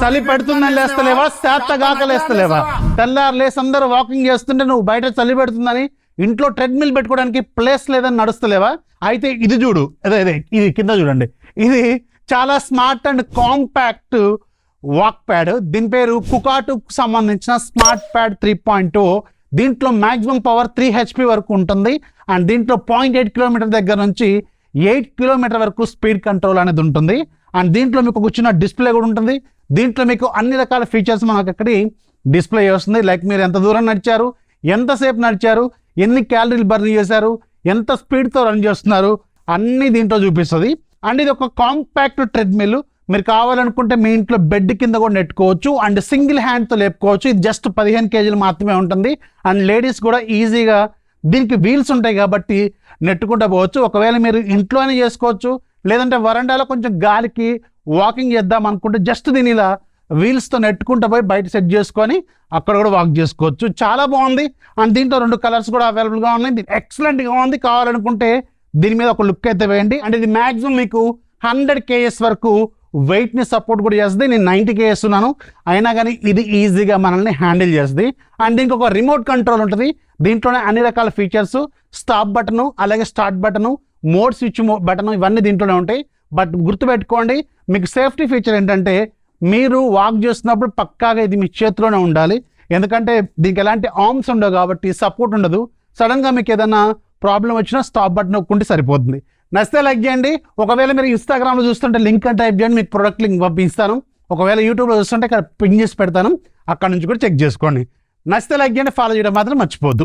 చలి పెడుతుందని లేస్తలేవా, శాతగాక లేస్తలేవా? తెల్లారు లేసి అందరూ వాకింగ్ చేస్తుంటే నువ్వు బయట చలి పెడుతుందని ఇంట్లో ట్రెడ్మిల్ పెట్టుకోవడానికి ప్లేస్ లేదని నడుస్తలేవా? అయితే ఇది చూడు, అదే ఇది కింద చూడండి. ఇది చాలా smart and compact walk pad. దీని పేరు కుకాటుకు సంబంధించిన స్మార్ట్ ప్యాడ్ 3.2. దీంట్లో మ్యాక్సిమం పవర్ 3 HP వరకు ఉంటుంది. అండ్ దీంట్లో 0.8 కిలోమీటర్ దగ్గర నుంచి 8 కిలోమీటర్ వరకు స్పీడ్ కంట్రోల్ అనేది ఉంటుంది. అండ్ దీంట్లో మీకు ఒక చిన్న డిస్ప్లే కూడా ఉంటుంది. దీంట్లో మీకు అన్ని రకాల ఫీచర్స్ మనకు అక్కడి డిస్ప్లే చేస్తుంది. లైక్ మీరు ఎంత దూరం నడిచారు, ఎంతసేపు నడిచారు, ఎన్ని క్యాలరీలు బర్న్ చేశారు, ఎంత స్పీడ్తో రన్ చేస్తున్నారు, అన్నీ దీంట్లో చూపిస్తుంది. అండ్ ఇది ఒక కాంపాక్ట్ ట్రెడ్మిల్. మీరు కావాలనుకుంటే మీ ఇంట్లో బెడ్ కింద కూడా నెట్టుకోవచ్చు అండ్ సింగిల్ హ్యాండ్తో లేపుకోవచ్చు. ఇది జస్ట్ 15 kg మాత్రమే ఉంటుంది. అండ్ లేడీస్ కూడా ఈజీగా దీనికి వీల్స్ ఉంటాయి కాబట్టి నెట్టుకుంటూ పోవచ్చు. ఒకవేళ మీరు ఇంట్లోనే చేసుకోవచ్చు, లేదంటే వరండాలో కొంచెం గాలికి వాకింగ్ చేద్దాం అనుకుంటే జస్ట్ దీని ఇలా వీల్స్తో నెట్టుకుంటూ పోయి బయట సెట్ చేసుకొని అక్కడ కూడా వాక్ చేసుకోవచ్చు. చాలా బాగుంది. అండ్ దీంట్లో 2 కలర్స్ కూడా అవైలబుల్గా ఉన్నాయి. ఎక్సలెంట్గా ఉంది. కావాలనుకుంటే దీని మీద ఒక లుక్ అయితే వేయండి. అండ్ ఇది మ్యాక్సిమం మీకు 100 kgs వరకు వెయిట్ని సపోర్ట్ కూడా చేస్తుంది. నేను 90 kgs ఉన్నాను, అయినా కానీ ఇది ఈజీగా మనల్ని హ్యాండిల్ చేస్తుంది. అండ్ దీనికి ఒక రిమోట్ కంట్రోల్ ఉంటుంది. దీంట్లోనే అన్ని రకాల ఫీచర్స్, స్టాప్ బటను, అలాగే start button, mode switch button, ఇవన్నీ దీంట్లోనే ఉంటాయి. బట్ గుర్తుపెట్టుకోండి, మీకు సేఫ్టీ ఫీచర్ ఏంటంటే మీరు వాక్ చేస్తున్నప్పుడు పక్కాగా ఇది మీ చేతిలోనే ఉండాలి. ఎందుకంటే దీనికి ఎలాంటి ఆర్మ్స్ ఉండవు కాబట్టి సపోర్ట్ ఉండదు. సడన్గా మీకు ఏదైనా ప్రాబ్లం వచ్చినా స్టాప్ బటన్ నొక్కుంటే సరిపోతుంది. నచ్చితే లైక్ చేయండి. ఒకవేళ మీరు ఇన్స్టాగ్రామ్లో చూస్తుంటే లింక్ అని టైప్ చేయండి, మీకు ప్రొడక్ట్ లింక్ పంపిస్తాను. ఒకవేళ యూట్యూబ్లో చూస్తుంటే ఇక్కడ పింగ్ చేసి పెడతాను, అక్కడ నుంచి కూడా చెక్ చేసుకోండి. నచ్చితే లైక్ చేయండి, ఫాలో చేయడం మాత్రం మర్చిపోద్దు.